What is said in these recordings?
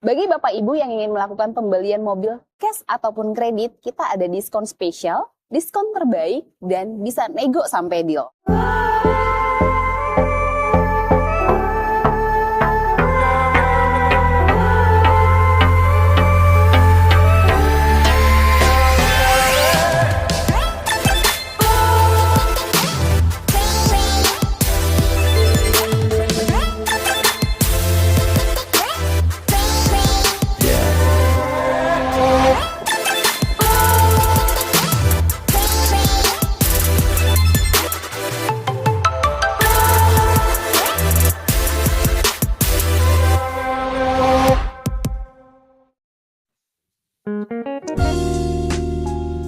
Bagi Bapak Ibu yang ingin melakukan pembelian mobil cash ataupun kredit, kita ada diskon spesial, diskon terbaik, dan bisa nego sampai deal.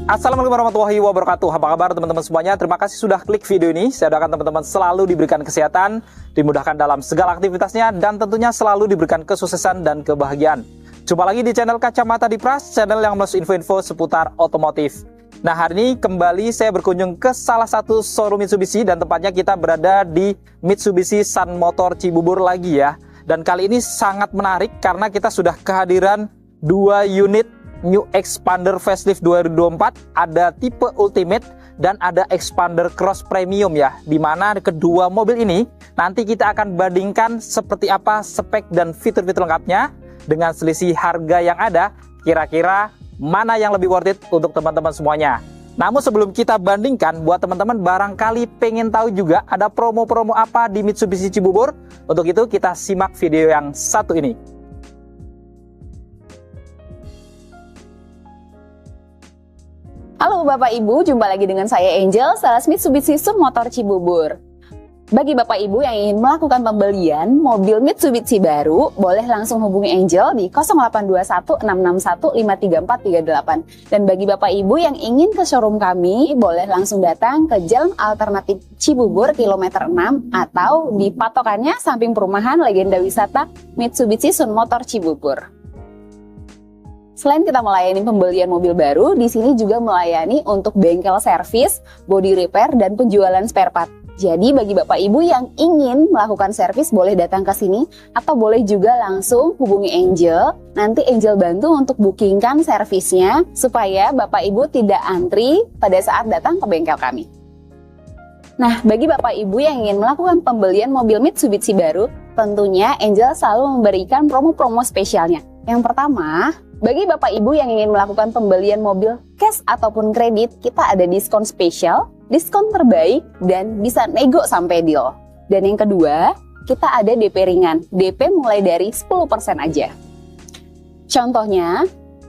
Assalamualaikum warahmatullahi wabarakatuh. Apa kabar teman-teman semuanya? Terima kasih sudah klik video ini. Saya doakan teman-teman selalu diberikan kesehatan, dimudahkan dalam segala aktivitasnya, dan tentunya selalu diberikan kesuksesan dan kebahagiaan. Jumpa lagi di channel Kacamata Dipras, channel yang menulis info-info seputar otomotif. Nah, hari ini kembali saya berkunjung ke salah satu showroom Mitsubishi, dan tepatnya kita berada di Mitsubishi Sun Motor Cibubur lagi ya. Dan kali ini sangat menarik karena kita sudah kehadiran 2 unit New Expander Facelift 2024, ada tipe Ultimate dan ada Expander Cross Premium ya. Dimana kedua mobil ini nanti kita akan bandingkan seperti apa spek dan fitur-fitur lengkapnya dengan selisih harga yang ada. Kira-kira mana yang lebih worth it untuk teman-teman semuanya. Namun sebelum kita bandingkan, buat teman-teman barangkali pengen tahu juga ada promo-promo apa di Mitsubishi Cibubur. Untuk itu kita simak video yang satu ini. Halo Bapak Ibu, jumpa lagi dengan saya Angel, sales Mitsubishi Sun Motor Cibubur. Bagi Bapak Ibu yang ingin melakukan pembelian mobil Mitsubishi baru, boleh langsung hubungi Angel di 0821 661 53438. Dan bagi Bapak Ibu yang ingin ke showroom kami, boleh langsung datang ke Jalan Alternatif Cibubur kilometer 6 atau di patokannya samping perumahan Legenda Wisata Mitsubishi Sun Motor Cibubur. Selain kita melayani pembelian mobil baru, di sini juga melayani untuk bengkel servis, body repair, dan penjualan spare part. Jadi bagi Bapak Ibu yang ingin melakukan servis boleh datang ke sini atau boleh juga langsung hubungi Angel. Nanti Angel bantu untuk bookingkan servisnya supaya Bapak Ibu tidak antri pada saat datang ke bengkel kami. Nah, bagi Bapak Ibu yang ingin melakukan pembelian mobil Mitsubishi baru, tentunya Angel selalu memberikan promo-promo spesialnya. Yang pertama, bagi Bapak Ibu yang ingin melakukan pembelian mobil cash ataupun kredit, kita ada diskon spesial, diskon terbaik, dan bisa nego sampai deal. Dan yang kedua, kita ada DP ringan, DP mulai dari 10% aja. Contohnya,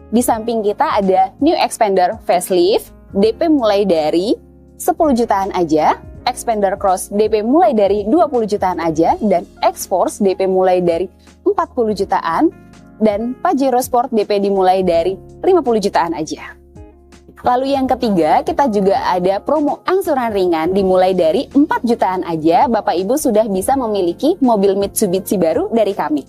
di samping kita ada New Expander Facelift, DP mulai dari 10 jutaan aja, Expander Cross DP mulai dari 20 jutaan aja, dan X-Force DP mulai dari 40 jutaan, dan Pajero Sport DP dimulai dari 50 jutaan aja. Lalu yang ketiga, kita juga ada promo angsuran ringan dimulai dari 4 jutaan aja, Bapak Ibu sudah bisa memiliki mobil Mitsubishi baru dari kami.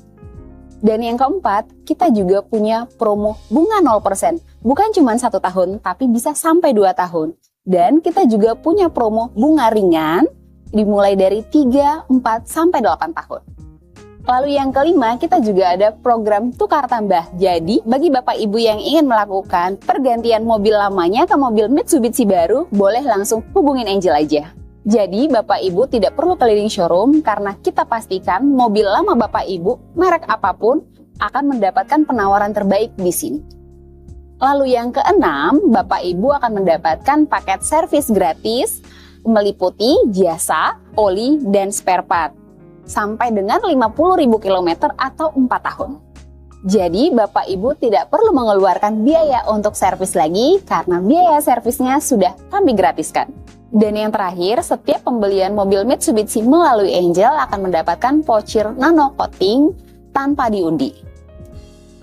Dan yang keempat, kita juga punya promo bunga 0%. Bukan cuma 1 tahun, tapi bisa sampai 2 tahun. Dan kita juga punya promo bunga ringan dimulai dari 3, 4, sampai 8 tahun. Lalu yang kelima, kita juga ada program tukar tambah. Jadi, bagi Bapak Ibu yang ingin melakukan pergantian mobil lamanya ke mobil Mitsubishi baru, boleh langsung hubungin Angel aja. Jadi, Bapak Ibu tidak perlu keliling showroom karena kita pastikan mobil lama Bapak Ibu, merek apapun, akan mendapatkan penawaran terbaik di sini. Lalu yang keenam, Bapak Ibu akan mendapatkan paket servis gratis meliputi jasa, oli, dan spare part sampai dengan 50.000 km atau 4 tahun. Jadi Bapak Ibu tidak perlu mengeluarkan biaya untuk servis lagi karena biaya servisnya sudah kami gratiskan. Dan yang terakhir, setiap pembelian mobil Mitsubishi melalui Angel akan mendapatkan voucher nano coating tanpa diundi.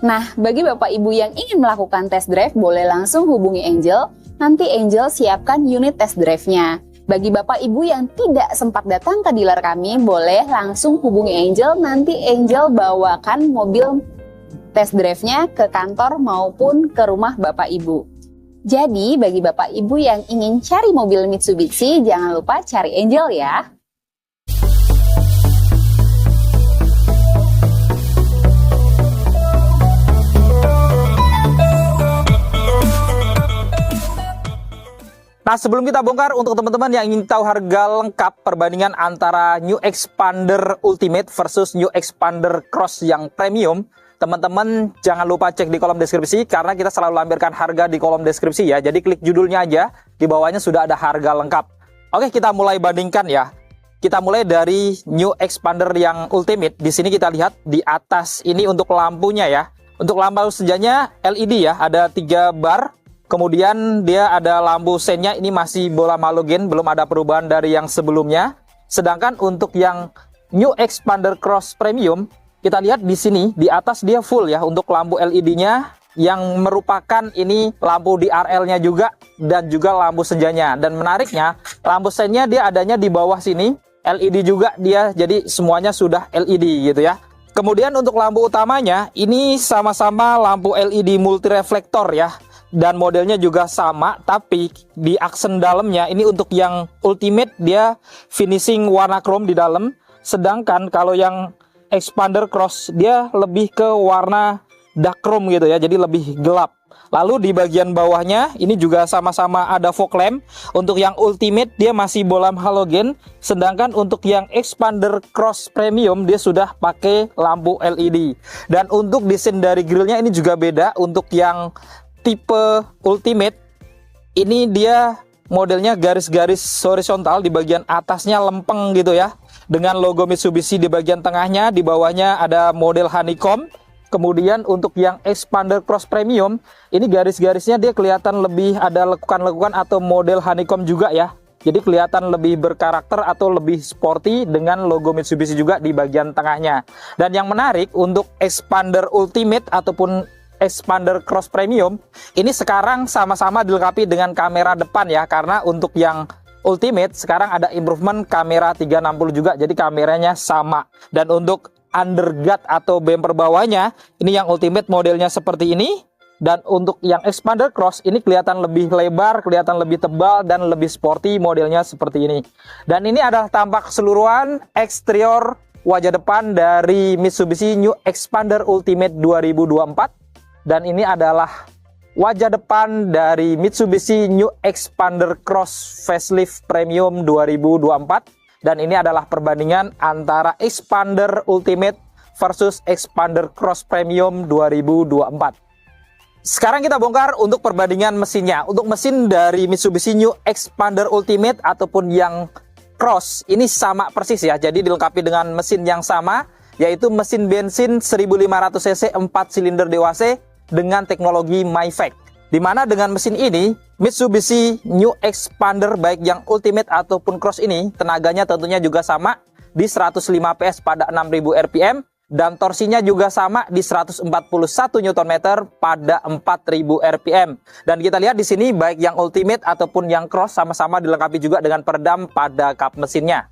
Nah, bagi Bapak Ibu yang ingin melakukan test drive boleh langsung hubungi Angel, nanti Angel siapkan unit test drive-nya. Bagi Bapak Ibu yang tidak sempat datang ke dealer kami, boleh langsung hubungi Angel, nanti Angel bawakan mobil test drive-nya ke kantor maupun ke rumah Bapak Ibu. Jadi, bagi Bapak Ibu yang ingin cari mobil Mitsubishi, jangan lupa cari Angel ya. Nah, sebelum kita bongkar, untuk teman-teman yang ingin tahu harga lengkap perbandingan antara New Xpander Ultimate versus New Xpander Cross yang premium, teman-teman jangan lupa cek di kolom deskripsi, karena kita selalu lampirkan harga di kolom deskripsi ya. Jadi klik judulnya aja, di bawahnya sudah ada harga lengkap. Oke, kita mulai bandingkan ya. Kita mulai dari New Xpander yang Ultimate. Di sini kita lihat di atas ini untuk lampunya ya. Untuk lampu sejanya LED ya, ada 3 bar. Kemudian dia ada lampu sennya, ini masih bola halogen, belum ada perubahan dari yang sebelumnya. Sedangkan untuk yang New Xpander Cross Premium, kita lihat di sini di atas dia full ya untuk lampu LED-nya, yang merupakan ini lampu DRL-nya juga dan juga lampu senjanya. Dan menariknya, lampu sennya dia adanya di bawah sini, LED juga dia, jadi semuanya sudah LED gitu ya. Kemudian untuk lampu utamanya, ini sama-sama lampu LED multi reflektor ya. Dan modelnya juga sama, tapi di aksen dalamnya ini untuk yang Ultimate dia finishing warna chrome di dalam. Sedangkan kalau yang Xpander Cross dia lebih ke warna dark chrome gitu ya, jadi lebih gelap. Lalu di bagian bawahnya ini juga sama-sama ada fog lamp. Untuk yang Ultimate dia masih bola halogen, sedangkan untuk yang Xpander Cross Premium dia sudah pakai lampu LED. Dan untuk desain dari grillnya ini juga beda. Untuk yang tipe Ultimate ini dia modelnya garis-garis horizontal, di bagian atasnya lempeng gitu ya, dengan logo Mitsubishi di bagian tengahnya, di bawahnya ada model honeycomb. Kemudian untuk yang Xpander Cross Premium ini garis-garisnya dia kelihatan lebih ada lekukan-lekukan atau model honeycomb juga ya, jadi kelihatan lebih berkarakter atau lebih sporty dengan logo Mitsubishi juga di bagian tengahnya. Dan yang menarik untuk Xpander Ultimate ataupun Xpander Cross Premium ini sekarang sama-sama dilengkapi dengan kamera depan ya, karena untuk yang Ultimate sekarang ada improvement kamera 360 juga, jadi kameranya sama. Dan untuk underguard atau bumper bawahnya ini yang Ultimate modelnya seperti ini, dan untuk yang Xpander Cross ini kelihatan lebih lebar, kelihatan lebih tebal dan lebih sporty, modelnya seperti ini. Dan ini adalah tampak keseluruhan eksterior wajah depan dari Mitsubishi New Xpander Ultimate 2024. Dan ini adalah wajah depan dari Mitsubishi New Xpander Cross Facelift Premium 2024. Dan ini adalah perbandingan antara Xpander Ultimate versus Xpander Cross Premium 2024. Sekarang kita bongkar untuk perbandingan mesinnya. Untuk mesin dari Mitsubishi New Xpander Ultimate ataupun yang Cross ini sama persis ya. Jadi dilengkapi dengan mesin yang sama, yaitu mesin bensin 1500 cc 4 silinder DWC dengan teknologi MyFact. Di mana dengan mesin ini Mitsubishi New Xpander baik yang Ultimate ataupun Cross ini tenaganya tentunya juga sama di 105 PS pada 6000 rpm, dan torsinya juga sama di 141 Nm pada 4000 rpm. Dan kita lihat di sini baik yang Ultimate ataupun yang Cross sama-sama dilengkapi juga dengan peredam pada kap mesinnya.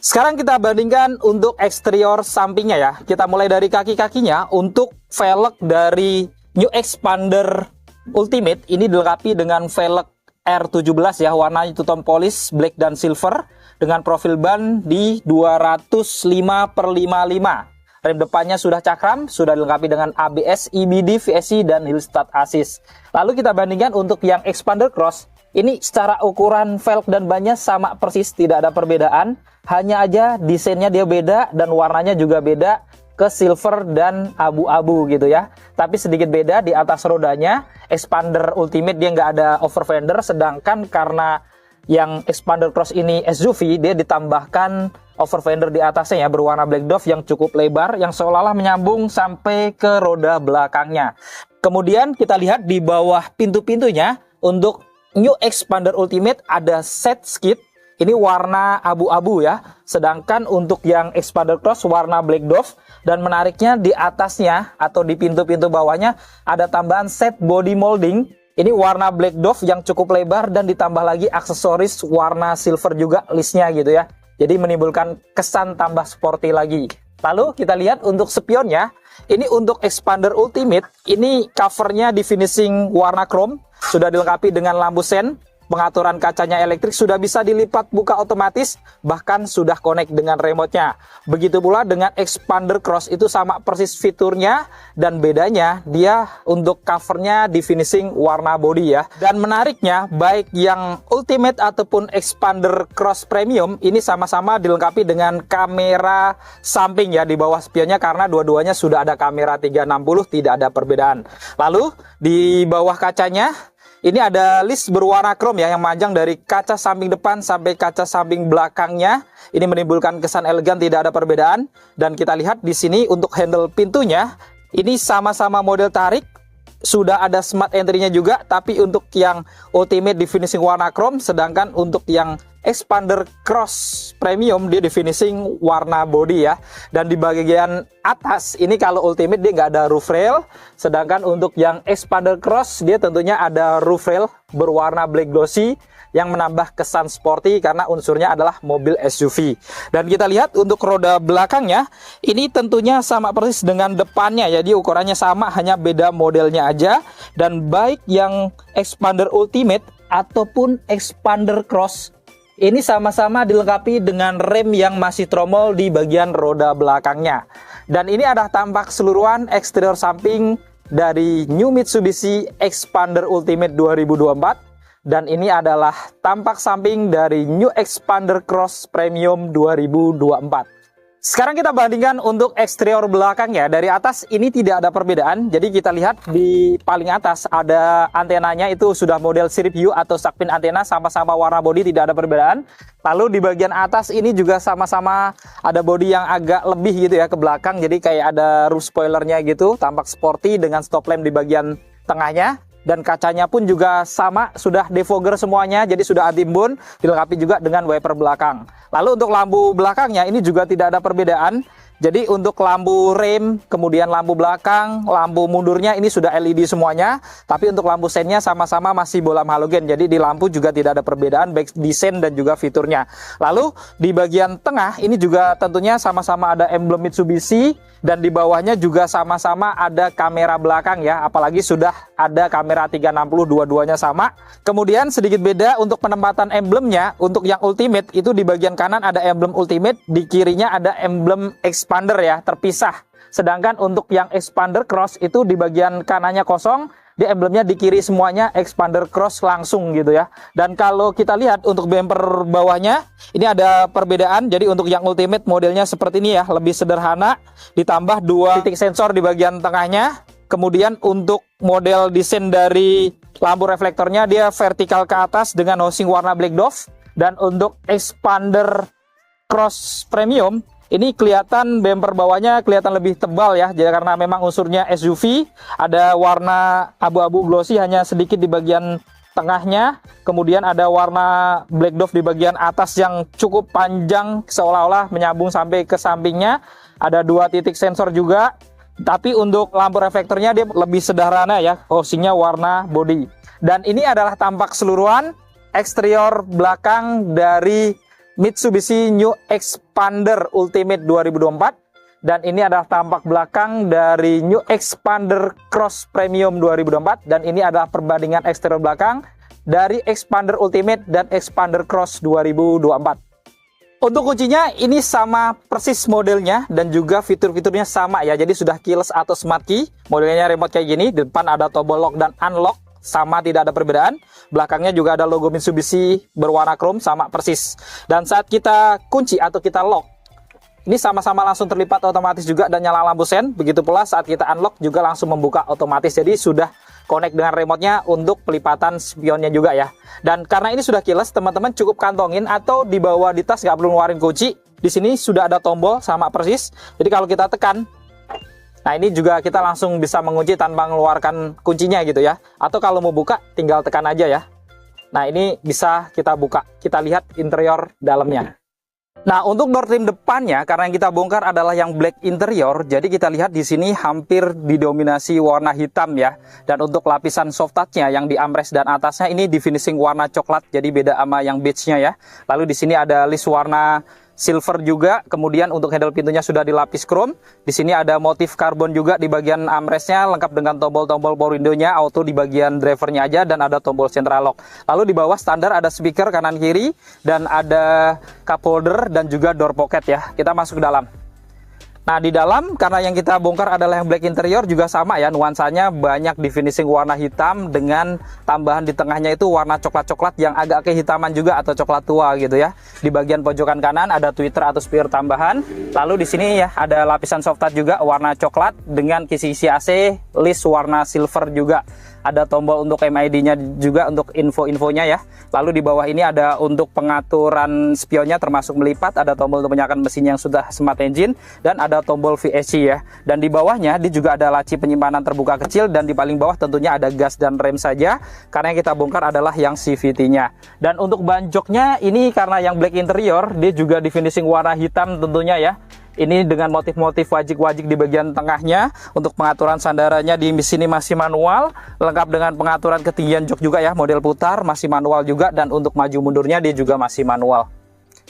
Sekarang kita bandingkan untuk eksterior sampingnya ya. Kita mulai dari kaki-kakinya. Untuk velg dari New Xpander Ultimate ini dilengkapi dengan velg R17 ya, warna two tone polish black dan silver dengan profil ban di 205/55. Rem depannya sudah cakram, sudah dilengkapi dengan ABS, EBD, VSC dan hill start assist. Lalu kita bandingkan untuk yang Xpander Cross. Ini secara ukuran velg dan bannya sama persis, tidak ada perbedaan. Hanya aja desainnya dia beda dan warnanya juga beda ke silver dan abu-abu gitu ya. Tapi sedikit beda di atas rodanya. Xpander Ultimate dia nggak ada over fender, sedangkan karena yang Xpander Cross ini SUV dia ditambahkan over fender di atasnya ya, berwarna black dove yang cukup lebar, yang seolah-olah menyambung sampai ke roda belakangnya. Kemudian kita lihat di bawah pintu-pintunya untuk New Xpander Ultimate ada set skid. Ini warna abu-abu ya. Sedangkan untuk yang Xpander Cross warna black dove. Dan menariknya di atasnya atau di pintu-pintu bawahnya ada tambahan set body molding. Ini warna black dove yang cukup lebar dan ditambah lagi aksesoris warna silver juga listnya gitu ya. Jadi menimbulkan kesan tambah sporty lagi. Lalu kita lihat untuk spionnya. Ini untuk Xpander Ultimate. Ini covernya di finishing warna chrome. Sudah dilengkapi dengan lampu sen. pengaturan kacanya elektrik sudah bisa dilipat buka otomatis, bahkan sudah connect dengan remote-nya. Begitu pula dengan expander cross, itu sama persis fiturnya, dan bedanya dia untuk covernya di finishing warna body ya. Dan menariknya, baik yang Ultimate ataupun expander cross premium ini sama-sama dilengkapi dengan kamera samping ya di bawah spionnya, karena dua-duanya sudah ada kamera 360, tidak ada perbedaan. Lalu di bawah kacanya ini ada list berwarna chrome ya, yang memanjang dari kaca samping depan sampai kaca samping belakangnya. Ini menimbulkan kesan elegan, tidak ada perbedaan. Dan kita lihat di sini untuk handle pintunya, ini sama-sama model tarik. Sudah ada smart entry-nya juga, tapi untuk yang Ultimate di finishing warna chrome, sedangkan untuk yang expander cross premium dia di finishing warna body ya. Dan di bagian atas ini kalau Ultimate dia nggak ada roof rail, sedangkan untuk yang expander cross dia tentunya ada roof rail berwarna black glossy yang menambah kesan sporty karena unsurnya adalah mobil SUV. Dan kita lihat untuk roda belakangnya ini tentunya sama persis dengan depannya, jadi ukurannya sama, hanya beda modelnya aja. Dan baik yang expander Ultimate ataupun expander cross ini sama-sama dilengkapi dengan rem yang masih tromol di bagian roda belakangnya. Dan ini adalah tampak keseluruhan eksterior samping dari New Mitsubishi Expander Ultimate 2024. Dan ini adalah tampak samping dari New Expander Cross Premium 2024. Sekarang kita bandingkan untuk eksterior belakang ya. Dari atas ini tidak ada perbedaan. Jadi kita lihat di paling atas ada antenanya, itu sudah model sirip U atau shark fin antena, sama-sama warna bodi, tidak ada perbedaan. Lalu di bagian atas ini juga sama-sama ada bodi yang agak lebih gitu ya ke belakang. Jadi kayak ada roof spoilernya gitu, tampak sporty dengan stop lamp di bagian tengahnya. Dan kacanya pun juga sama, sudah defogger semuanya, jadi sudah anti-embun, dilengkapi juga dengan wiper belakang. Lalu untuk lampu belakangnya ini juga tidak ada perbedaan. Jadi untuk lampu rem, kemudian lampu belakang, lampu mundurnya ini sudah LED semuanya. Tapi untuk lampu sennya sama-sama masih bolam halogen. Jadi di lampu juga tidak ada perbedaan baik desain dan juga fiturnya. Lalu di bagian tengah ini juga tentunya sama-sama ada emblem Mitsubishi. Dan di bawahnya juga sama-sama ada kamera belakang ya. Apalagi sudah ada kamera 360, dua-duanya sama. Kemudian sedikit beda untuk penempatan emblemnya. Untuk yang Ultimate itu di bagian kanan ada emblem Ultimate, di kirinya ada emblem Expander ya, terpisah. Sedangkan untuk yang Expander Cross itu di bagian kanannya kosong, di emblemnya di kiri semuanya Expander Cross langsung gitu ya. Dan kalau kita lihat untuk bumper bawahnya ini ada perbedaan. Jadi untuk yang Ultimate modelnya seperti ini ya, lebih sederhana, ditambah 2 titik sensor di bagian tengahnya. Kemudian untuk model desain dari lampu reflektornya dia vertikal ke atas dengan housing warna black dove. Dan untuk Expander Cross Premium ini kelihatan bumper bawahnya kelihatan lebih tebal ya, jadi karena memang unsurnya SUV, ada warna abu-abu glossy hanya sedikit di bagian tengahnya, kemudian ada warna black dove di bagian atas yang cukup panjang seolah-olah menyambung sampai ke sampingnya, ada 2 titik sensor juga. Tapi untuk lampu reflektornya dia lebih sederhana ya, housingnya warna body. Dan ini adalah tampak keseluruhan eksterior belakang dari Mitsubishi New Expander Ultimate 2024. Dan ini adalah tampak belakang dari New Expander Cross Premium 2024. Dan ini adalah perbandingan eksterior belakang dari Expander Ultimate dan Expander Cross 2024. Untuk kuncinya ini sama persis modelnya dan juga fitur-fiturnya sama ya. Jadi sudah keyless atau smart key. Modelnya remote kayak gini, di depan ada tombol lock dan unlock. Sama, tidak ada perbedaan. Belakangnya juga ada logo Mitsubishi berwarna chrome, sama persis. Dan saat kita kunci atau kita lock, ini sama-sama langsung terlipat otomatis juga dan nyala lampu sen. Begitu pula saat kita unlock juga langsung membuka otomatis. Jadi sudah connect dengan remote-nya untuk pelipatan spionnya juga ya. Dan karena ini sudah keyless, teman-teman cukup kantongin atau dibawa di tas, nggak perlu ngeluarin kunci. Di sini sudah ada tombol sama persis. Jadi kalau kita tekan, nah ini juga kita langsung bisa mengunci tanpa mengeluarkan kuncinya gitu ya. Atau kalau mau buka tinggal tekan aja ya. Nah ini bisa kita buka. Kita lihat interior dalamnya. Nah untuk door trim depannya, karena yang kita bongkar adalah yang black interior, jadi kita lihat di sini hampir didominasi warna hitam ya. Dan untuk lapisan soft touch-nya yang di armrest dan atasnya ini di finishing warna coklat, jadi beda sama yang beige-nya ya. Lalu di sini ada list warna silver juga. Kemudian untuk handle pintunya sudah dilapis chrome. Di sini ada motif karbon juga di bagian armrestnya, lengkap dengan tombol-tombol power window-nya, auto di bagian drivernya aja, dan ada tombol central lock. Lalu di bawah standar ada speaker kanan kiri dan ada cup holder dan juga door pocket ya. Kita masuk ke dalam. Nah, di dalam karena yang kita bongkar adalah yang black interior, juga sama ya, nuansanya banyak di finishing warna hitam dengan tambahan di tengahnya itu warna coklat-coklat yang agak kehitaman juga atau coklat tua gitu ya. Di bagian pojokan kanan ada tweeter atau speaker tambahan. Lalu di sini ya ada lapisan soft touch juga warna coklat dengan kisi-kisi AC list warna silver juga. Ada tombol untuk MID-nya juga untuk info-infonya ya. Lalu di bawah ini ada untuk pengaturan spionnya termasuk melipat, ada tombol untuk menyalakan mesin yang sudah smart engine, dan ada tombol VSC ya. Dan di bawahnya dia juga ada laci penyimpanan terbuka kecil, dan di paling bawah tentunya ada gas dan rem saja, karena yang kita bongkar adalah yang CVT-nya. Dan untuk ban joknya ini karena yang black interior, dia juga di finishing warna hitam tentunya ya. Ini dengan motif-motif wajik-wajik di bagian tengahnya. Untuk pengaturan sandarannya di sini masih manual, lengkap dengan pengaturan ketinggian jok juga ya, model putar masih manual juga, dan untuk maju mundurnya dia juga masih manual.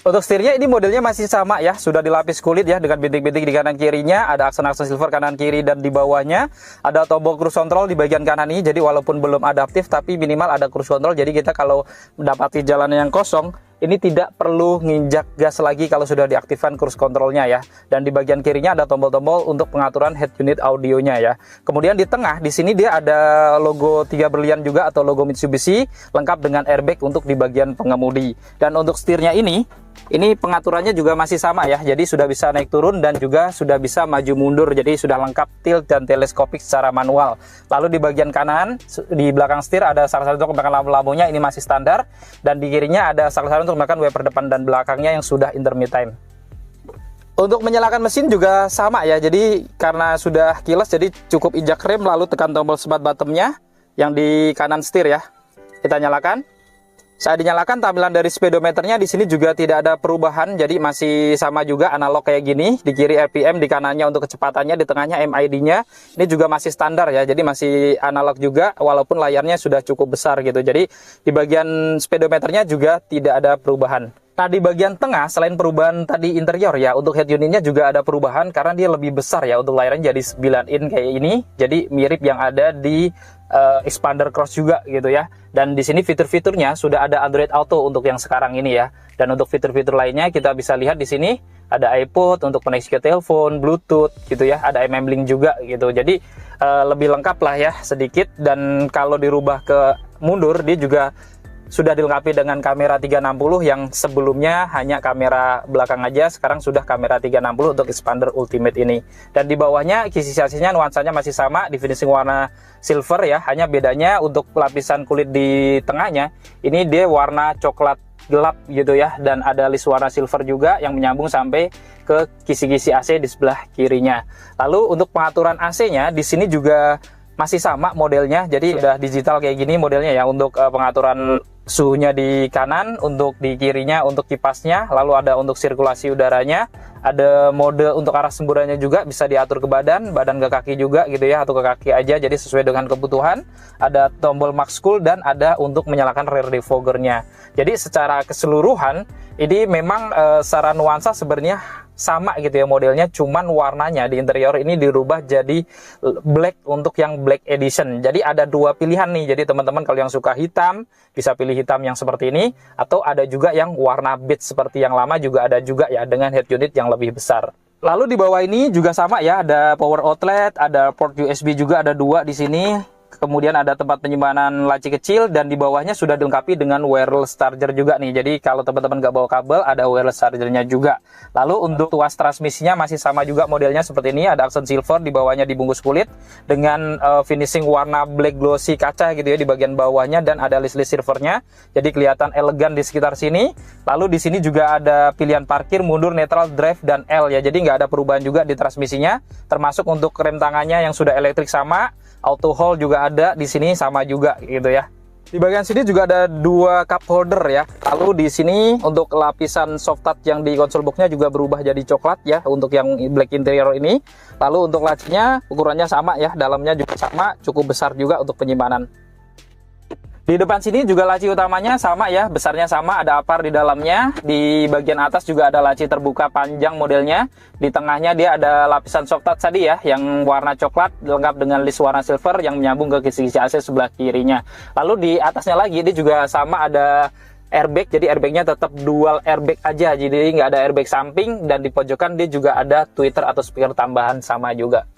Untuk setirnya ini modelnya masih sama ya, sudah dilapis kulit ya dengan bintik-bintik di kanan kirinya, ada aksen-aksen silver kanan kiri, dan di bawahnya ada tombol cruise control di bagian kanan ini. Jadi walaupun belum adaptif tapi minimal ada cruise control, jadi kita kalau mendapati jalan yang kosong ini tidak perlu nginjak gas lagi kalau sudah diaktifkan cruise controlnya ya. Dan di bagian kirinya ada tombol-tombol untuk pengaturan head unit audionya ya. Kemudian di tengah di sini dia ada logo 3 berlian juga atau logo Mitsubishi, lengkap dengan airbag untuk di bagian pengemudi. Dan untuk setirnya ini pengaturannya juga masih sama ya, jadi sudah bisa naik turun dan juga sudah bisa maju mundur, jadi sudah lengkap tilt dan teleskopik secara manual. Lalu di bagian kanan di belakang setir ada salah satu untuk menekan lampu-lampunya, ini masih standar, dan di kirinya ada salah satu untuk menekan wiper depan dan belakangnya yang sudah intermit time. Untuk menyalakan mesin juga sama ya, jadi karena sudah kilas jadi cukup injak rem lalu tekan tombol smart bottomnya yang di kanan setir ya. Kita nyalakan. Saat dinyalakan, tampilan dari speedometernya di sini juga tidak ada perubahan, jadi masih sama juga analog kayak gini. Di kiri RPM, di kanannya untuk kecepatannya, di tengahnya MID-nya. Ini juga masih standar ya, jadi masih analog juga walaupun layarnya sudah cukup besar gitu. Jadi di bagian speedometernya juga tidak ada perubahan. Nah, di bagian tengah selain perubahan tadi interior ya, untuk head unitnya juga ada perubahan karena dia lebih besar ya, untuk layarnya jadi 9 in kayak ini. Jadi mirip yang ada di Expander Cross juga gitu ya. Dan di sini fitur-fiturnya sudah ada Android Auto untuk yang sekarang ini ya. Dan untuk fitur-fitur lainnya kita bisa lihat di sini ada iPod untuk koneksi ke telepon, Bluetooth gitu ya, ada MM-Link juga gitu. Jadi lebih lengkap lah ya sedikit. Dan kalau dirubah ke mundur, dia juga sudah dilengkapi dengan kamera 360 yang sebelumnya hanya kamera belakang aja, sekarang sudah kamera 360 untuk Expander Ultimate ini. Dan di bawahnya kisi sasinya nuansanya masih sama di finishing warna silver ya, hanya bedanya untuk lapisan kulit di tengahnya ini dia warna coklat gelap gitu ya, dan ada list warna silver juga yang menyambung sampai ke kisi-kisi AC di sebelah kirinya. Lalu untuk pengaturan AC-nya di sini juga masih sama modelnya, jadi sudah digital kayak gini modelnya ya. Untuk pengaturan suhunya di kanan, untuk di kirinya untuk kipasnya, lalu ada untuk sirkulasi udaranya, ada mode untuk arah semburannya juga bisa diatur ke badan ke kaki juga gitu ya, atau ke kaki aja, jadi sesuai dengan kebutuhan. Ada tombol max cool dan ada untuk menyalakan rear defoggernya. Jadi secara keseluruhan ini memang secara nuansa sebenarnya sama gitu ya modelnya, cuman warnanya di interior ini dirubah jadi black untuk yang black edition. Jadi ada dua pilihan nih, jadi teman-teman kalau yang suka hitam bisa pilih hitam yang seperti ini, atau ada juga yang warna beige seperti yang lama juga ada juga ya, dengan head unit yang lebih besar. Lalu di bawah ini juga sama ya, ada power outlet, ada port USB juga ada 2 di sini. Kemudian ada tempat penyimpanan laci kecil, dan di bawahnya sudah dilengkapi dengan wireless charger juga nih. Jadi kalau teman-teman nggak bawa kabel, ada wireless chargernya juga. Lalu untuk tuas transmisinya masih sama juga modelnya seperti ini, ada aksen silver, di bawahnya dibungkus kulit dengan finishing warna black glossy kaca gitu ya di bagian bawahnya, dan ada list-list silvernya. Jadi kelihatan elegan di sekitar sini. Lalu di sini juga ada pilihan parkir, mundur, netral, drive, dan L ya. Jadi nggak ada perubahan juga di transmisinya, termasuk untuk rem tangannya yang sudah elektrik sama. Auto hold juga ada di sini sama juga gitu ya. Di bagian sini juga ada 2 cup holder ya. Lalu di sini untuk lapisan soft touch yang di konsol boxnya juga berubah jadi coklat ya untuk yang black interior ini. Lalu untuk lacinya ukurannya sama ya, dalamnya juga sama, cukup besar juga untuk penyimpanan. Di depan sini juga laci utamanya sama ya, besarnya sama, ada apar di dalamnya. Di bagian atas juga ada laci terbuka panjang modelnya. Di tengahnya dia ada lapisan soft touch tadi ya, yang warna coklat lengkap dengan list warna silver yang menyambung ke kisi-kisi AC sebelah kirinya. Lalu di atasnya lagi dia juga sama ada airbag, jadi airbagnya tetap dual airbag aja, jadi nggak ada airbag samping. Dan di pojokan dia juga ada tweeter atau speaker tambahan sama juga.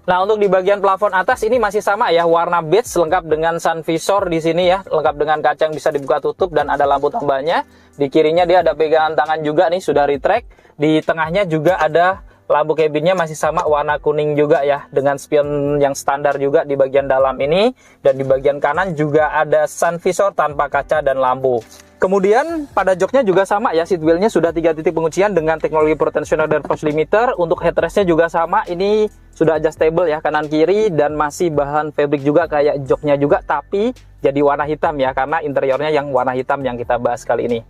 Nah, untuk di bagian plafon atas ini masih sama ya, warna beige lengkap dengan sun visor di sini ya, lengkap dengan kaca yang bisa dibuka tutup dan ada lampu tambahnya. Di kirinya dia ada pegangan tangan juga nih, sudah retract. Di tengahnya juga ada lampu cabinnya masih sama warna kuning juga ya, dengan spion yang standar juga di bagian dalam ini. Dan di bagian kanan juga ada sun visor tanpa kaca dan lampu. Kemudian pada joknya juga sama ya, seatbeltnya sudah 3 titik penguncian dengan teknologi Pro Tensioner dan Force Limiter. Untuk headrestnya juga sama, ini sudah adjustable ya, kanan kiri, dan masih bahan fabric juga kayak joknya juga, tapi jadi warna hitam ya, karena interiornya yang warna hitam yang kita bahas kali ini.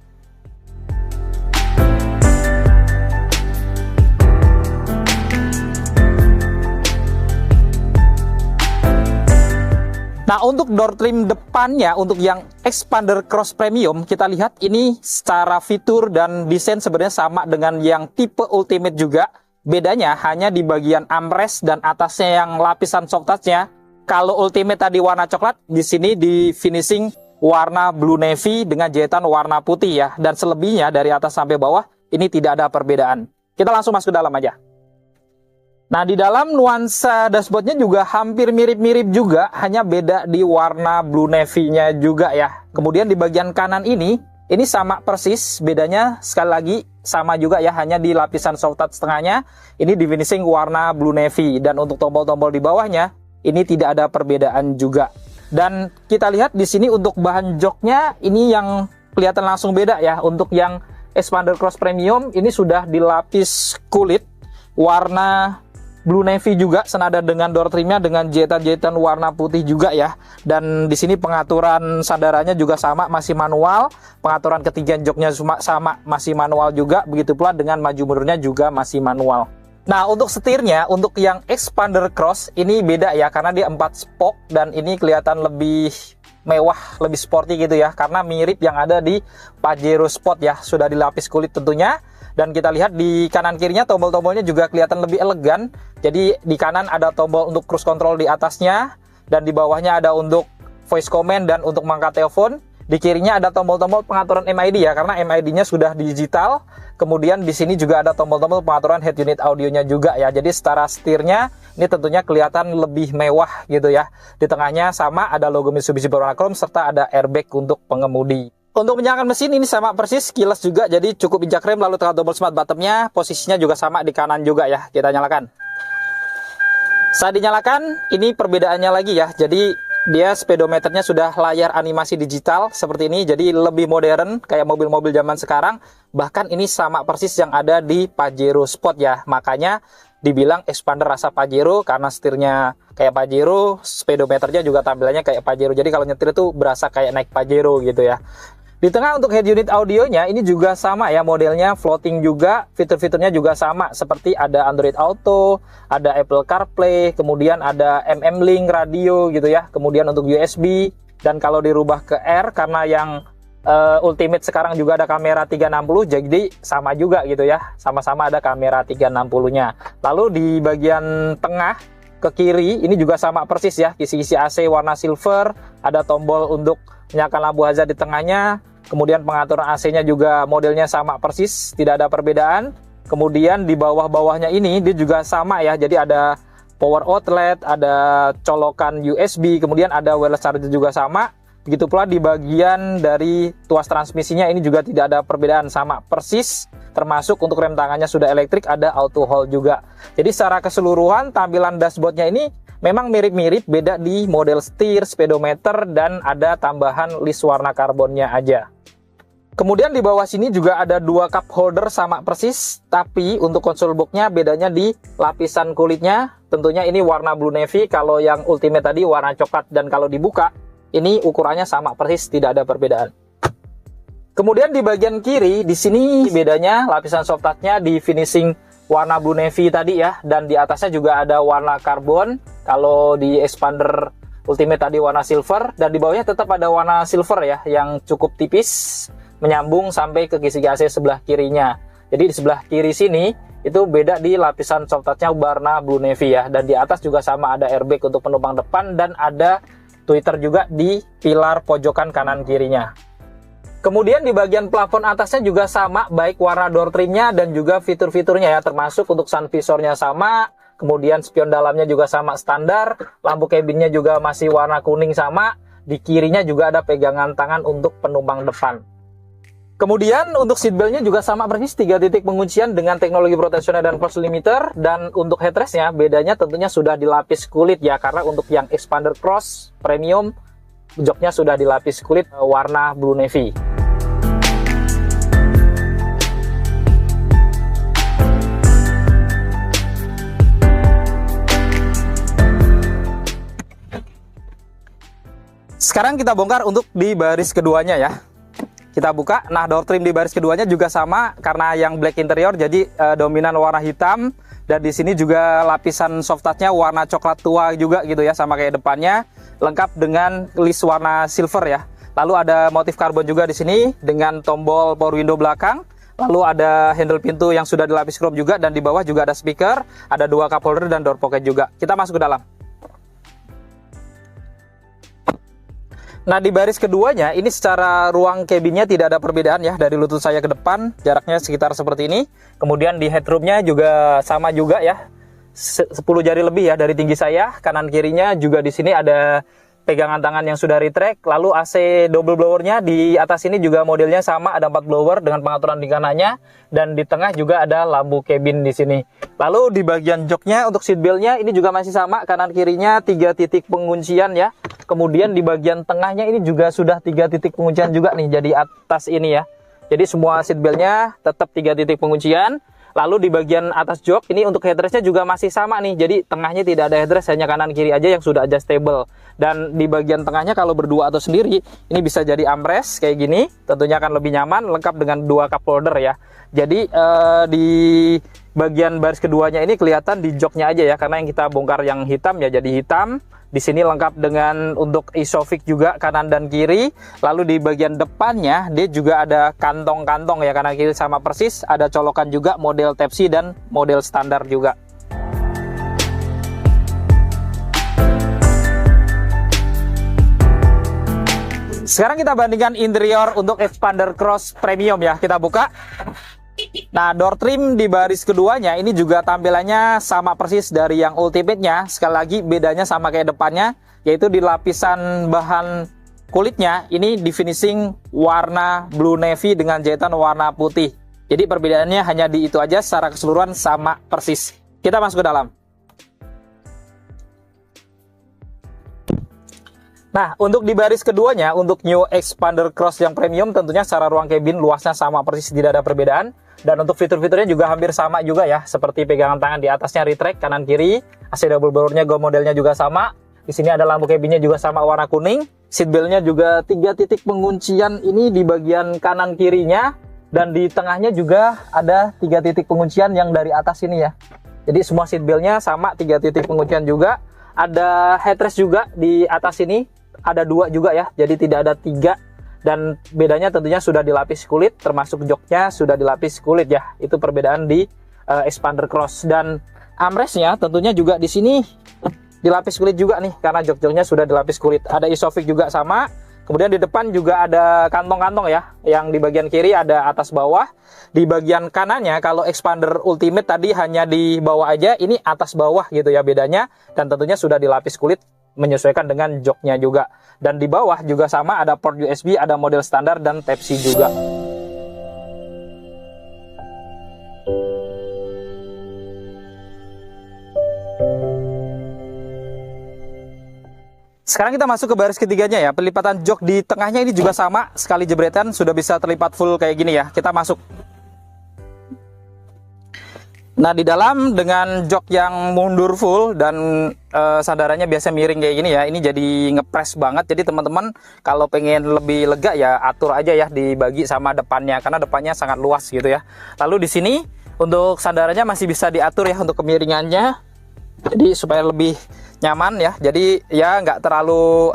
Nah, untuk door trim depannya, untuk yang Expander Cross Premium, kita lihat ini secara fitur dan desain sebenarnya sama dengan yang tipe Ultimate juga. Bedanya hanya di bagian armrest dan atasnya yang lapisan soft touch-nya. Kalau Ultimate tadi warna coklat, di sini di finishing warna blue navy dengan jahitan warna putih ya. Dan selebihnya dari atas sampai bawah, ini tidak ada perbedaan. Kita langsung masuk ke dalam aja. Nah, di dalam nuansa dashboardnya juga hampir mirip-mirip juga, hanya beda di warna blue navy-nya juga ya. Kemudian di bagian kanan ini sama persis, bedanya sekali lagi sama juga ya, hanya di lapisan soft touch tengahnya, ini di finishing warna blue navy. Dan untuk tombol-tombol di bawahnya, ini tidak ada perbedaan juga. Dan kita lihat di sini untuk bahan joknya, ini yang kelihatan langsung beda ya. Untuk yang Expander Cross Premium, ini sudah dilapis kulit warna blue navy juga, senada dengan door trimnya dengan jahitan-jahitan warna putih juga ya. Dan di sini pengaturan sandarannya juga sama, masih manual. Pengaturan ketinggian joknya sama, masih manual juga. Begitu pula dengan maju mundurnya juga masih manual. Nah, untuk setirnya, untuk yang Expander Cross ini beda ya, karena dia 4 spoke dan ini kelihatan lebih mewah, lebih sporty gitu ya, karena mirip yang ada di Pajero Sport ya, sudah dilapis kulit tentunya. Dan kita lihat di kanan kirinya tombol-tombolnya juga kelihatan lebih elegan. Jadi di kanan ada tombol untuk cruise control di atasnya, dan di bawahnya ada untuk voice command dan untuk mengangkat telepon. Di kirinya ada tombol-tombol pengaturan MID ya, karena MID-nya sudah digital. Kemudian di sini juga ada tombol-tombol pengaturan head unit audionya juga ya. Jadi setara setirnya ini tentunya kelihatan lebih mewah gitu ya. Di tengahnya sama ada logo Mitsubishi berwarna chrome serta ada airbag untuk pengemudi. Untuk menyalakan mesin ini sama persis, kilas juga, jadi cukup injak rem lalu tekan tombol smart bottomnya, posisinya juga sama di kanan juga ya. Kita nyalakan. Saat dinyalakan, ini perbedaannya lagi ya, jadi dia speedometernya sudah layar animasi digital seperti ini, jadi lebih modern kayak mobil-mobil zaman sekarang. Bahkan ini sama persis yang ada di Pajero Sport ya, makanya dibilang Expander rasa Pajero karena setirnya kayak Pajero, speedometernya juga tampilannya kayak Pajero. Jadi kalau nyetir itu berasa kayak naik Pajero gitu ya. Di tengah untuk head unit audionya ini juga sama ya, modelnya floating juga, fitur-fiturnya juga sama, seperti ada Android Auto, ada Apple CarPlay, kemudian ada MM-Link radio gitu ya, kemudian untuk USB, dan kalau dirubah ke R karena yang Ultimate sekarang juga ada kamera 360, jadi sama juga gitu ya, sama-sama ada kamera 360-nya. Lalu di bagian tengah ke kiri ini juga sama persis ya, kisi-kisi AC warna silver, ada tombol untuk menyalakan lampu hazard di tengahnya. Kemudian pengaturan AC-nya juga modelnya sama persis, tidak ada perbedaan. Kemudian di bawah-bawahnya ini dia juga sama ya, jadi ada power outlet, ada colokan USB, kemudian ada wireless charger juga sama. Begitu pula di bagian dari tuas transmisinya ini juga tidak ada perbedaan, sama persis. Termasuk untuk rem tangannya sudah elektrik, ada auto hold juga. Jadi secara keseluruhan tampilan dashboardnya ini memang mirip-mirip, beda di model setir, speedometer, dan ada tambahan list warna karbonnya aja. Kemudian di bawah sini juga ada 2 cup holder sama persis, tapi untuk konsol boxnya bedanya di lapisan kulitnya. Tentunya ini warna blue navy, kalau yang Ultimate tadi warna coklat, dan kalau dibuka ini ukurannya sama persis, tidak ada perbedaan. Kemudian di bagian kiri, di sini bedanya lapisan soft touch-nya di finishing warna blue navy tadi ya, dan di atasnya juga ada warna karbon. Kalau di Expander Ultimate tadi warna silver, dan di bawahnya tetap ada warna silver ya, yang cukup tipis menyambung sampai ke kisi AC sebelah kirinya. Jadi di sebelah kiri sini itu beda di lapisan soft touch-nya warna blue navy ya, dan di atas juga sama ada airbag untuk penumpang depan dan ada tweeter juga di pilar pojokan kanan kirinya. Kemudian di bagian plafon atasnya juga sama, baik warna door trimnya dan juga fitur-fiturnya ya, termasuk untuk sun visornya sama. Kemudian spion dalamnya juga sama standar, lampu kabinnya juga masih warna kuning sama, di kirinya juga ada pegangan tangan untuk penumpang depan. Kemudian untuk seatbeltnya juga sama persis, 3 titik penguncian dengan teknologi protection dan force limiter, dan untuk headrestnya bedanya tentunya sudah dilapis kulit ya, karena untuk yang Expander Cross Premium joknya sudah dilapis kulit warna blue navy. Sekarang kita bongkar untuk di baris keduanya ya. Kita buka. Nah, door trim di baris keduanya juga sama, karena yang black interior jadi dominan warna hitam, dan di sini juga lapisan soft touch-nya warna coklat tua juga gitu ya, sama kayak depannya, lengkap dengan list warna silver ya. Lalu ada motif karbon juga di sini dengan tombol power window belakang. Lalu ada handle pintu yang sudah dilapis chrome juga, dan di bawah juga ada speaker, ada 2 cup holder dan door pocket juga. Kita masuk ke dalam. Nah, di baris keduanya ini secara ruang cabinnya tidak ada perbedaan ya, dari lutut saya ke depan jaraknya sekitar seperti ini. Kemudian di headroomnya juga sama juga ya, 10 jari lebih ya dari tinggi saya. Kanan kirinya juga di sini ada pegangan tangan yang sudah retract. Lalu AC double blowernya di atas ini juga modelnya sama, ada 4 blower dengan pengaturan di kanannya, dan di tengah juga ada lampu cabin di sini. Lalu di bagian joknya untuk seat beltnya ini juga masih sama, kanan kirinya 3 titik penguncian ya. Kemudian di bagian tengahnya ini juga sudah 3 titik penguncian juga nih, jadi atas ini ya. Jadi semua seat beltnya tetap 3 titik penguncian. Lalu di bagian atas jok ini untuk headrestnya juga masih sama nih, jadi tengahnya tidak ada headrest, hanya kanan kiri aja yang sudah adjustable. Dan di bagian tengahnya kalau berdua atau sendiri ini bisa jadi armrest kayak gini, tentunya akan lebih nyaman, lengkap dengan 2 cup holder ya. Jadi di bagian baris keduanya ini kelihatan di joknya aja ya, karena yang kita bongkar yang hitam ya jadi hitam. Di sini lengkap dengan untuk isofix juga kanan dan kiri. Lalu di bagian depannya dia juga ada kantong-kantong ya, kanan kiri sama persis. Ada colokan juga model Type-C dan model standar juga. Sekarang kita bandingkan interior untuk Expander Cross Premium ya. Kita buka. Nah, door trim di baris keduanya ini juga tampilannya sama persis dari yang Ultimate-nya. Sekali lagi bedanya sama kayak depannya, yaitu di lapisan bahan kulitnya ini di finishing warna blue navy dengan jahitan warna putih. Jadi perbedaannya hanya di itu aja, secara keseluruhan sama persis. Kita masuk ke dalam. Nah, untuk di baris keduanya, untuk New Expander Cross yang premium, tentunya secara ruang cabin luasnya sama persis, tidak ada perbedaan. Dan untuk fitur-fiturnya juga hampir sama juga ya, seperti pegangan tangan di atasnya retract kanan kiri, AC double blower-nya go modelnya juga sama. Di sini ada lampu cabinnya juga sama warna kuning. Seatbeltnya juga 3 titik penguncian ini di bagian kanan kirinya, dan di tengahnya juga ada 3 titik penguncian yang dari atas ini ya. Jadi semua seatbeltnya sama, 3 titik penguncian juga. Ada headrest juga di atas ini, ada 2 juga ya, jadi tidak ada 3. Dan bedanya tentunya sudah dilapis kulit, termasuk joknya sudah dilapis kulit ya. Itu perbedaan di Expander Cross. Dan armrestnya tentunya juga di sini dilapis kulit juga nih, karena jok-joknya sudah dilapis kulit. Ada isofix juga sama. Kemudian di depan juga ada kantong-kantong ya, yang di bagian kiri ada atas bawah. Di bagian kanannya kalau Expander Ultimate tadi hanya di bawah aja, ini atas bawah gitu ya bedanya. Dan tentunya sudah dilapis kulit menyesuaikan dengan joknya juga. Dan di bawah juga sama, ada port USB, ada model standar dan Type-C juga. Sekarang kita masuk ke baris ketiganya ya. Pelipatan jok di tengahnya ini juga sama, sekali jebretan sudah bisa terlipat full kayak gini ya. Kita masuk. Nah, di dalam dengan jok yang mundur full dan sandarannya biasa miring kayak gini ya, ini jadi ngepres banget. Jadi teman-teman kalau pengen lebih lega ya atur aja ya, dibagi sama depannya, karena depannya sangat luas gitu ya. Lalu di sini untuk sandarannya masih bisa diatur ya untuk kemiringannya, jadi supaya lebih nyaman ya. Jadi ya nggak terlalu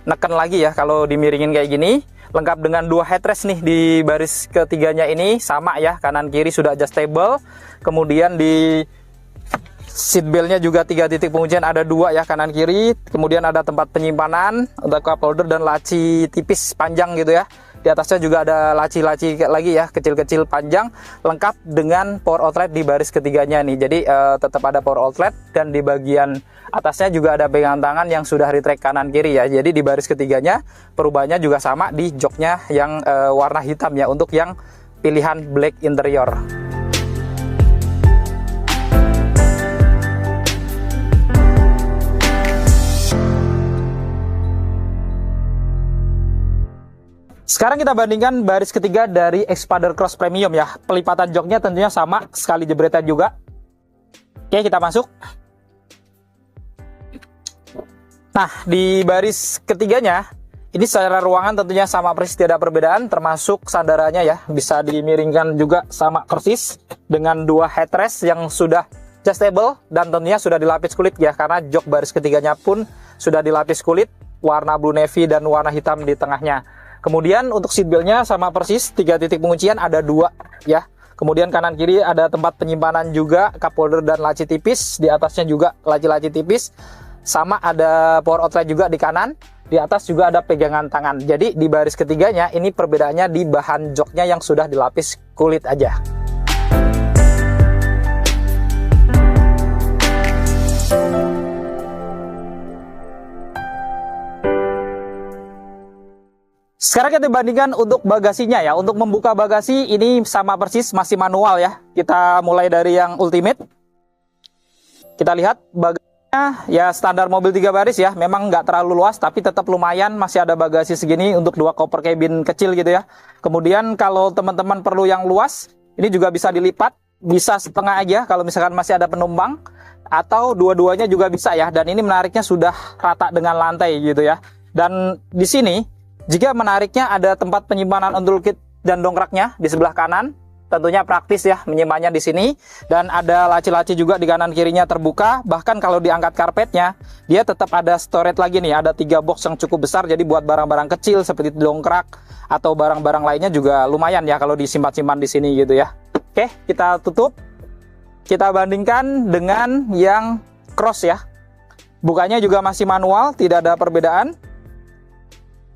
neken lagi ya kalau dimiringin kayak gini. Lengkap dengan 2 headrest nih di baris ketiganya ini, sama ya, kanan kiri sudah adjustable. Kemudian di seat beltnya juga 3 titik penguncian, ada 2 ya, kanan kiri. Kemudian ada tempat penyimpanan untuk cup holder dan laci tipis panjang gitu ya. Di atasnya juga ada laci-laci lagi ya, kecil-kecil panjang, lengkap dengan power outlet di baris ketiganya nih. Jadi tetap ada power outlet, dan di bagian atasnya juga ada pegangan tangan yang sudah retract kanan kiri ya. Jadi di baris ketiganya perubahannya juga sama di joknya yang warna hitam ya, untuk yang pilihan black interior. Sekarang kita bandingkan baris ketiga dari Xpander Cross Premium ya. Pelipatan joknya tentunya sama, sekali jebretan juga. Oke, kita masuk. Nah, di baris ketiganya, ini secara ruangan tentunya sama persis, tidak ada perbedaan, termasuk sandarannya ya. Bisa dimiringkan juga sama persis, dengan 2 headrest yang sudah adjustable, dan tentunya sudah dilapis kulit ya, karena jok baris ketiganya pun sudah dilapis kulit, warna blue navy dan warna hitam di tengahnya. Kemudian untuk seat beltnya sama persis, 3 titik penguncian, ada 2 ya. Kemudian kanan kiri ada tempat penyimpanan juga, cup holder dan laci tipis. Di atasnya juga laci-laci tipis. Sama ada power outlet juga di kanan. Di atas juga ada pegangan tangan. Jadi di baris ketiganya ini perbedaannya di bahan joknya yang sudah dilapis kulit aja. Sekarang kita bandingkan untuk bagasinya ya. Untuk membuka bagasi ini sama persis, masih manual ya. Kita mulai dari yang Ultimate. Kita lihat bagasinya ya standar mobil 3 baris ya. Memang nggak terlalu luas, tapi tetap lumayan, masih ada bagasi segini untuk 2 koper cabin kecil gitu ya. Kemudian kalau teman-teman perlu yang luas, ini juga bisa dilipat, bisa setengah aja kalau misalkan masih ada penumpang, atau dua-duanya juga bisa ya. Dan ini menariknya sudah rata dengan lantai gitu ya. Dan di sini jika menariknya ada tempat penyimpanan toolkit dan dongkraknya di sebelah kanan, tentunya praktis ya menyimpannya di sini. Dan ada laci-laci juga di kanan kirinya terbuka. Bahkan kalau diangkat karpetnya, dia tetap ada storage lagi nih. Ada 3 box yang cukup besar, jadi buat barang-barang kecil seperti dongkrak atau barang-barang lainnya juga lumayan ya kalau disimpan-simpan di sini gitu ya. Oke, kita tutup. Kita bandingkan dengan yang Cross ya. Bukanya juga masih manual, tidak ada perbedaan.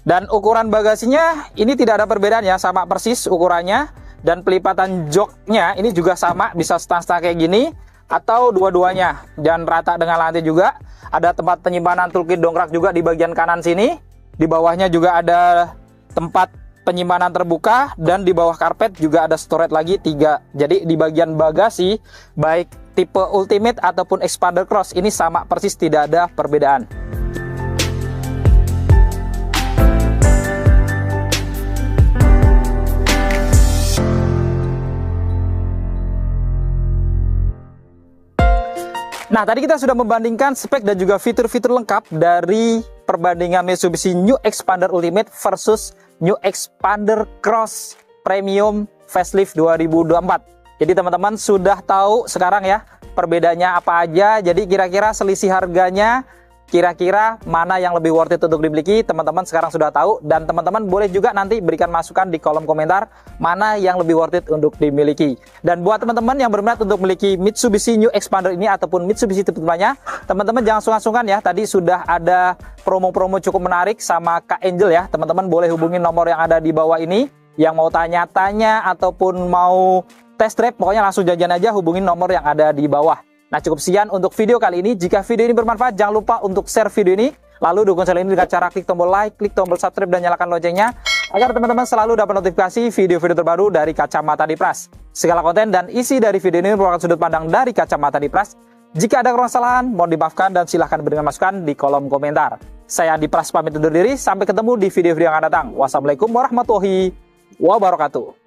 Dan ukuran bagasinya ini tidak ada perbedaan ya, sama persis ukurannya. Dan pelipatan joknya ini juga sama, bisa stang-stang kayak gini atau dua-duanya. Dan rata dengan lantai juga. Ada tempat penyimpanan toolkit dongkrak juga di bagian kanan sini. Di bawahnya juga ada tempat penyimpanan terbuka, dan di bawah karpet juga ada storage lagi 3. Jadi di bagian bagasi baik tipe Ultimate ataupun Xpander Cross ini sama persis, tidak ada perbedaan. Nah, tadi kita sudah membandingkan spek dan juga fitur-fitur lengkap dari perbandingan Mitsubishi New Xpander Ultimate versus New Xpander Cross Premium Facelift 2024. Jadi teman-teman sudah tahu sekarang ya perbedaannya apa aja. Jadi kira-kira selisih harganya, kira-kira mana yang lebih worth it untuk dimiliki, teman-teman sekarang sudah tahu. Dan teman-teman boleh juga nanti berikan masukan di kolom komentar mana yang lebih worth it untuk dimiliki. Dan buat teman-teman yang berminat untuk memiliki Mitsubishi New Xpander ini ataupun Mitsubishi tipe-tipenya, teman-teman jangan sungkan-sungkan ya. Tadi sudah ada promo-promo cukup menarik sama Kak Angel ya. Teman-teman boleh hubungi nomor yang ada di bawah ini. Yang mau tanya-tanya ataupun mau test drive, pokoknya langsung janjian aja, hubungin nomor yang ada di bawah. Nah, cukup sekian untuk video kali ini. Jika video ini bermanfaat, jangan lupa untuk share video ini. Lalu dukung channel ini dengan cara klik tombol like, klik tombol subscribe, dan nyalakan loncengnya agar teman-teman selalu dapat notifikasi video-video terbaru dari Kacamata Dipras. Segala konten dan isi dari video ini merupakan sudut pandang dari Kacamata Dipras. Jika ada kesalahan, mohon dimaafkan dan silahkan berikan masukan di kolom komentar. Saya Dipras pamit undur diri, sampai ketemu di video-video yang akan datang. Wassalamualaikum warahmatullahi wabarakatuh.